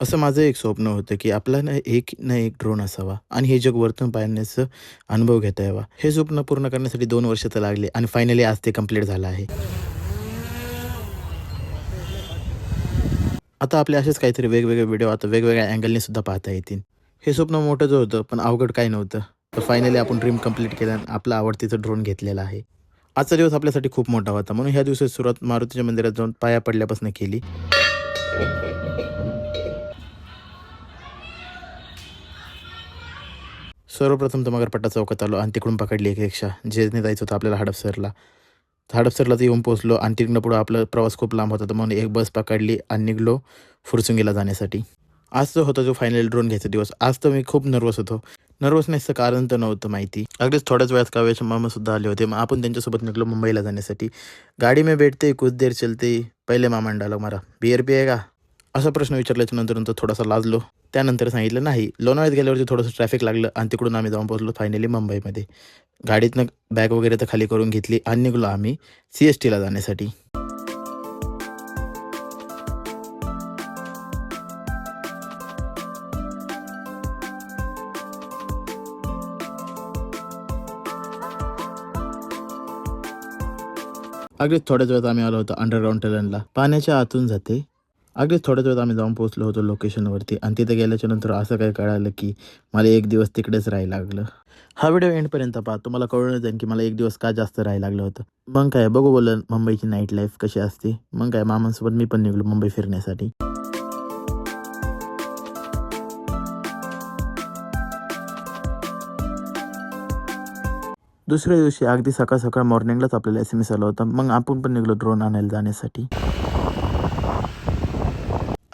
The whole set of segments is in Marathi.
असं माझं एक स्वप्न होतं की आपला ना एक ड्रोन असावा आणि हे जग वरतून पाहण्याचा अनुभव घेता यावा. हे स्वप्न पूर्ण करण्यासाठी 2 वर्ष तर लागले आणि फायनली आज ते कंप्लीट झालं आहे. आता आपले असेच काहीतरी वेगवेगळे व्हिडिओ आता वेगवेगळ्या अँगलने सुद्धा पाहता येतील. हे स्वप्न मोठंच होतं पण अवघड काही नव्हतं. तर फायनली आपण ड्रीम कंप्लीट केलं आणि आपला आवडतीचं ड्रोन घेतलेला आहे. आजचा दिवस आपल्यासाठी खूप मोठा होता म्हणून ह्या दिवसाची सुरुवात मारुतीच्या मंदिरात जाऊन पाया पडल्यापासून केली. सर्वप्रथम तर मगरपट्टा चौकात आलो आणि तिकडून पकडली एक रिक्षा जेने जायचं होतं आपल्याला हडपसरला. हडपसरला तर येऊन पोहोचलो आणि तिकडनं पुढं आपला प्रवास खूप लांब होता तर म्हणून एक बस पकडली आणि निघालो फुरसुंगीला जाण्यासाठी. आज तो होता जो फायनल ड्रोन घ्यायचा दिवस. आज तर मी खूप नर्वस होतो. नर्वसनेसचं कारण तर नव्हतं माहिती. अगदीच थोड्याच वेळात काव्याचे मामासुद्धा आले होते. मग आपण त्यांच्यासोबत निघलो मुंबईला जाण्यासाठी. गाडी में बैठते कुछ देर चलते पहिले मामाने डायलॉग मारा, बियर पिएगा? असा प्रश्न विचारल्याच्या नंतर थोडासा लाजलो. त्यानंतर सांगितलं नाही. लोणावळ्यात गेल्यावरती थोडंसं ट्रॅफिक लागलं आणि तिकडून आम्ही जाऊन पोहोचलो फायनली मुंबईमध्ये. गाडीतनं बॅग वगैरे तर खाली करून घेतली आणि निघालो आम्ही CSTला जाण्यासाठी. अगदीच थोड्याच वेळात आम्ही आलो होतो अंडरग्राऊंड टनलला. पाण्याच्या आतून जाते. अगदीच थोड्याच वेळात आम्ही जाऊन पोहोचलो होतो लोकेशनवरती आणि तिथे गेल्याच्या नंतर असं काय कळालं की मला एक दिवस तिकडेच राहायला लागलं. हा व्हिडिओ एंडपर्यंत पहा. तुम्हाला कळून जाईल की मला एक दिवस का जास्त राहायला लागलं होतं. मग काय बघू बोललं मुंबईची नाईट लाईफ कशी असते. मग काय मामांसोबत मी पण निघलो मुंबई फिरण्यासाठी. दुसऱ्या दिवशी अगदी सकाळ सकाळ मॉर्निंगलाच आपल्याला SMS आला होता. मग आपण पण निघलो ड्रोन आणायला जाण्यासाठी.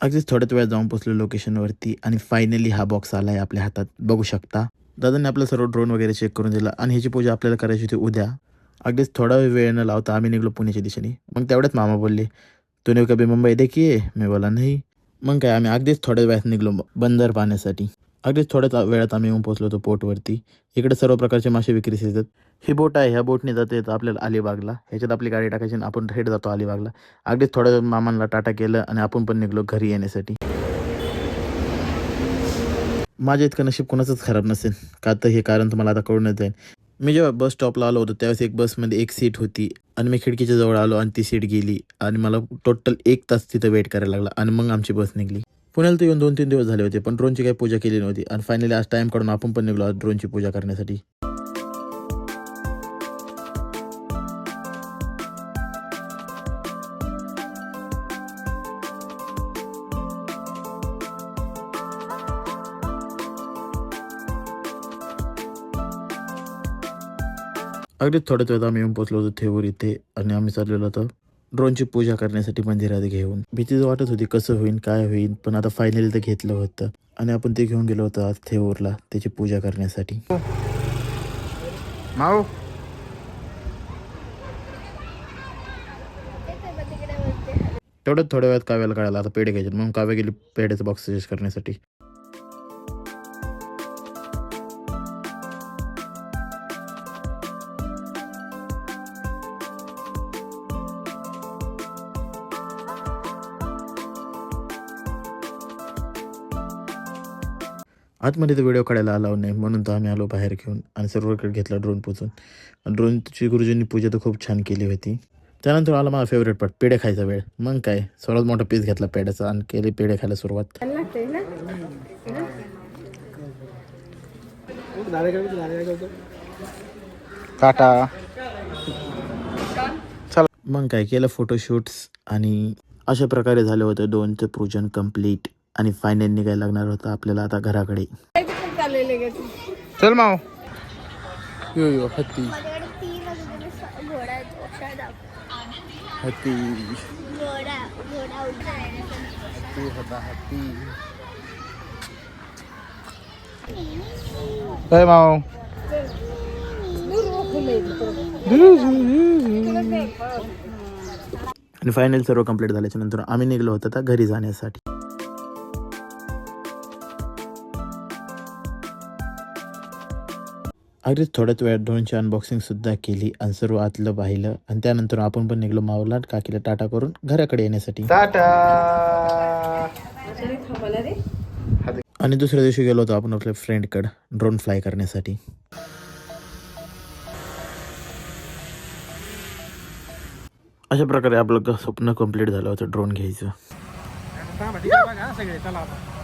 अगदीच थोड्याच वेळात जाऊन पोहोचलो लोकेशनवरती आणि फायनली हा बॉक्स आला आहे आपल्या हातात. बघू शकता. दादांनी आपलं सर्व ड्रोन वगैरे चेक करून दिला आणि ह्याची पूजा आपल्याला करायची होती उद्या. अगदीच थोडा वेळ न लावता आम्ही निघलो पुण्याच्या दिशेने. मग तेवढ्यात मामा बोलले, "तूने कभी मुंबई देखी है?" मी बोला, "नाही." मग काय आम्ही अगदीच थोड्या वेळात निघलो बंदर पाहण्यासाठी. अगदीच थोड्याच वेळात आम्ही येऊन पोहोचलो होतो पोर्टवरती. इकडे सर्व प्रकारचे मासे विक्रीस येतात. ही बोट आहे. ह्या बोटने जाता येतं आपल्याला अलिबागला. ह्याच्यात आपली गाडी टाकायची आणि आपण थेट जातो अलिबागला. अगदीच थोड्या वेळात मामांना टाटा केलं आणि आपण पण निघलो घरी येण्यासाठी. माझ्या इतकं नशीब कोणाचंच खराब नसेल. का तर हे कारण तुम्हाला आता कळूनच जाईल. मी जेव्हा बस स्टॉपला आलो होतो त्यावेळेस एक बसमध्ये एक सीट होती आणि मी खिडकीच्या जवळ आलो आणि ती सीट गेली आणि मला टोटल 1 तास तिथं वेट करायला लागला आणि मग आमची बस निघाली. पुण्याला तर येऊन 2-3 दिवस झाले होते पण ड्रोनची काही पूजा केली नव्हती आणि फायनली आज टाईम काढून आपण पण निघलो आज ड्रोनची पूजा करण्यासाठी. अगदी थोड्याच वेळात आम्ही येऊन पोहोचलो होतो थेऊर इथे आणि आम्ही चाललेलो होतो ड्रोनची पूजा करण्यासाठी मंदिरात घेऊन. भीती वाटत होती कसं होईल काय होईल पण आता फायनली तर घेतलं होतं आणि आपण ते घेऊन गेलो होतो आज थेऊरला त्याची पूजा करण्यासाठी. माऊ तेवढ्यात थोड्या वेळात काव्याला कळालं आता पेढे घ्यायचे म्हणून काव्या गेली पेढ्याचं बॉक्स सजेस्ट करण्यासाठी. आतमध्ये तर व्हिडिओ काढायला अलाव नाही म्हणून तर आम्ही आलो बाहेर घेऊन आणि सर्वकडे घेतला ड्रोन पोचून. ड्रोनची गुरुजींनी पूजा तर खूप छान केली होती. त्यानंतर आला माझा फेवरेट पार्ट पेढे खायचा वेळ. मग काय सर्वात मोठा पीस घेतला पेढ्याचा आणि केली पेढे खायला सुरुवात. टाटा. चला मग काय केलं फोटोशूट्स आणि अशा प्रकारे झालं होतं ड्रोनचं पूजन कंप्लीट आणि फायनल निघायला लागणार होतं आपल्याला आता घराकडे. चल माव. यो यो हत्ती हत्ती होता हत्ती. काय माव आणि फायनल सर्व कंप्लीट झाल्याच्या नंतर आम्ही निघलो होतो आता घरी जाण्यासाठी. अगदीच थोड्याच वेळात ड्रोनची अनबॉक्सिंग सुद्धा केली आणि सर्व आतलं पाहिलं आणि त्यानंतर आपण पण निघलो मावला काकीला टाटा करून घराकडे येण्यासाठी. टाटा. मला रे. आणि दुसऱ्या दिवशी गेलो होतो आपण आपल्या फ्रेंडकडं ड्रोन फ्लाय करण्यासाठी. अशा प्रकारे आपलं स्वप्न कंप्लीट झालं होतं ड्रोन घ्यायचं. सगळे चला आता